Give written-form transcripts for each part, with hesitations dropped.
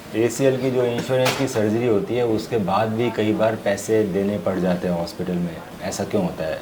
ACL की जो insurance की सर्जरी होती है उसके बाद भी कई बार पैसे देने पड़ जाते हैं हॉस्पिटल में, ऐसा क्यों होता है?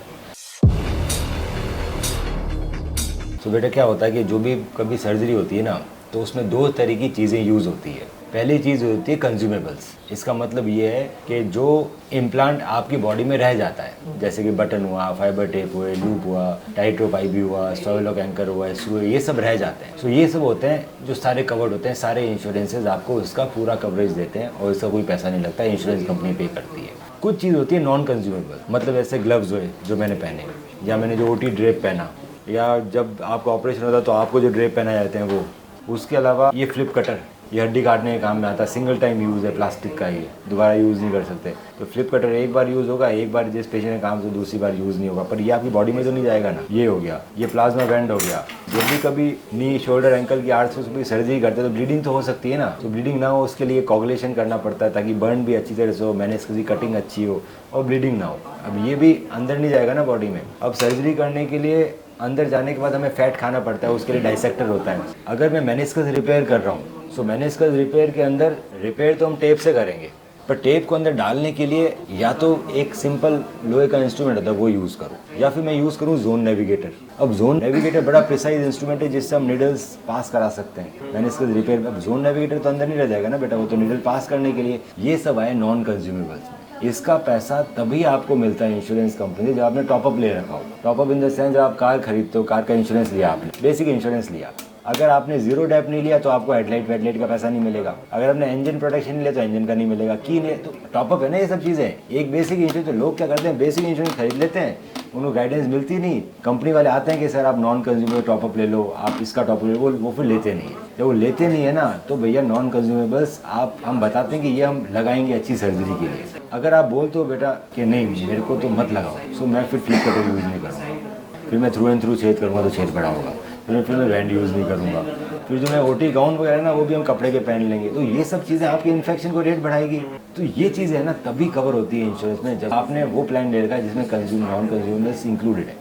तो बेटा क्या होता है कि जो भी कभी सर्जरी होती है ना, तो उसमें दो तरह की चीज़ें यूज़ होती है। पहली चीज़ होती है कंज्यूमेबल्स। इसका मतलब ये है कि जो इम्प्लांट आपकी बॉडी में रह जाता है, जैसे कि बटन हुआ, फाइबर टेप हुए, लूप हुआ, टाइट्रोप आईबी हुआ, स्टॉयलॉक एंकर हुआ, सुए, ये सब रह जाते हैं। तो ये सब होते हैं जो सारे कवर्ड होते हैं, सारे इंश्योरेंसेज आपको उसका पूरा कवरेज देते हैं और इसका कोई पैसा नहीं लगता, इंश्योरेंस कंपनी पे करती है। कुछ चीज़ होती है नॉन कंज्यूमेबल, मतलब ऐसे ग्लव्स हुए जो मैंने पहने, या मैंने जो OT ड्रेप पहना, या जब आपका ऑपरेशन होता है तो आपको जो ड्रेप पहनाए जाते हैं वो। उसके अलावा ये फ्लिप कटर, ये हड्डी काटने के काम में आता है, सिंगल टाइम यूज़ है, प्लास्टिक का, ये दोबारा यूज़ नहीं कर सकते। तो फ्लिप कटर एक बार यूज़ होगा, एक बार जिस पेशेंट के काम से दूसरी बार यूज़ नहीं होगा, पर ये आपकी बॉडी में तो नहीं जाएगा ना। ये हो गया, ये प्लाज्मा बैंड हो गया। जब भी कभी नी, शोल्डर, एंकल की आर्थ्रोस्कोपी सर्जरी करते हैं तो ब्लीडिंग तो हो सकती है ना, तो ब्लीडिंग ना हो उसके लिए कोगुलेशन करना पड़ता है ताकि बर्न भी अच्छी तरह से हो, मेनिस्कस की कटिंग अच्छी हो और ब्लीडिंग ना हो। अब ये भी अंदर नहीं जाएगा ना बॉडी में। अब सर्जरी करने के लिए अंदर जाने के बाद हमें फैट खाना पड़ता है, उसके लिए डाइसेक्टर होता है। अगर मैं मेनिस्कस रिपेयर कर रहा हूँ, सो मेनिस्कस रिपेयर के अंदर रिपेयर तो हम टेप से करेंगे, पर टेप को अंदर डालने के लिए या तो एक सिंपल लोहे का इंस्ट्रूमेंट होता है वो यूज़ करूँ, या फिर मैं यूज़ करूँ जोन नेविगेटर। अब जोन नेविगेटर बड़ा प्रिसाइज इंस्ट्रूमेंट है जिससे हम नीडल्स पास करा सकते हैं मेनिस्कस रिपेयर में। अब जोन नेविगेटर तो अंदर नहीं रह जाएगा ना बेटा, वो तो नीडल पास करने के लिए। ये सब आए नॉन कंज्यूमेबल्स। इसका पैसा तभी आपको मिलता है इंश्योरेंस कंपनी से जब आपने टॉपअप ले रखा हो। टॉपअप इन द सेंस जब आप कार खरीदते हो, कार का इंश्योरेंस लिया आपने, बेसिक इंश्योरेंस लिया। अगर आपने जीरो डेप नहीं लिया तो आपको हेडलाइट वेडलाइट का पैसा नहीं मिलेगा। अगर आपने इंजन प्रोटेक्शन लिया तो इंजन का नहीं मिलेगा, की नहीं। तो टॉपअप है ना ये सब चीज़ें। एक बेसिक इंश्योरेंस, तो लोग क्या करते हैं, बेसिक इंश्योरेंस खरीद लेते हैं, उनको गाइडेंस मिलती नहीं। कंपनी वाले आते हैं कि सर आप नॉन कंज्यूमेबल टॉपअप ले लो, आप इसका टॉपअप ले लो, वो फिर लेते नहीं है। जब वो लेते नहीं है ना, तो भैया नॉन कंज्यूमेबल्स आप, हम बताते हैं कि ये हम लगाएंगे अच्छी सर्जरी के लिए। अगर आप बोलते हो बेटा कि नहीं मेरे को तो मत लगाओ, सो मैं फिर फ्लिप कटर यूज़ नहीं करूँगा, फिर मैं थ्रू एंड थ्रू छेद करूँगा तो छेद बड़ा होगा, फिर मैं बैंड यूज़ नहीं करूँगा, फिर जो मैं OT गाउन वगैरह ना वो भी हम कपड़े के पहन लेंगे। तो ये सब चीज़ें आपके इन्फेक्शन को रेट बढ़ाएगी। तो ये चीज़ें है ना तभी कवर होती है इंश्योरेंस में जब आपने वो प्लान ले रखा है जिसमें नॉन कंज्यूमर्स इंक्लूडेड है।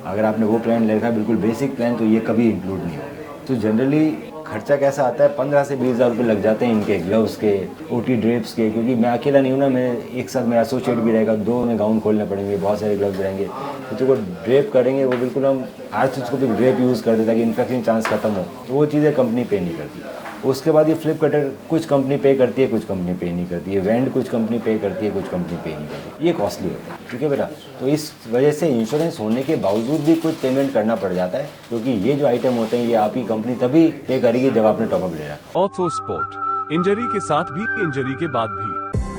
अगर आपने वो प्लान ले रखा है बिल्कुल बेसिक प्लान, तो ये कभी इंक्लूड नहीं होगा। तो जनरली खर्चा कैसा आता है, 15 से 20 हज़ार रुपये लग जाते हैं इनके ग्लव्स के, OT ड्रेप्स के, क्योंकि मैं अकेला नहीं हूँ ना, मैं एक साथ मेरा एसोसिएट भी रहेगा, 2 में गाउन खोलने पड़ेंगे, बहुत सारे ग्लव्स रहेंगे। तो जो ड्रेप करेंगे वो बिल्कुल हम आर्थ्रोस्कोपिक ड्रेप यूज़ करते ताकि इन्फेक्शन चांस खत्म हो, तो वो चीज़ें कंपनी पे नहीं करती। उसके बाद ये फ्लिप कटर कुछ कंपनी पे करती है, कुछ कंपनी पे नहीं करती है। वेंड कुछ कंपनी पे करती है, कुछ कंपनी पे नहीं करती। ये कॉस्टली होता है, ठीक है बेटा। तो इस वजह से इंश्योरेंस होने के बावजूद भी कुछ पेमेंट करना पड़ जाता है, क्योंकि ये जो आइटम होते हैं ये आपकी कंपनी तभी पे करेगी जब आपने टॉपअप ले रहा है। ऑर्थो स्पोर्ट, इंजरी के साथ भी, इंजरी के बाद भी।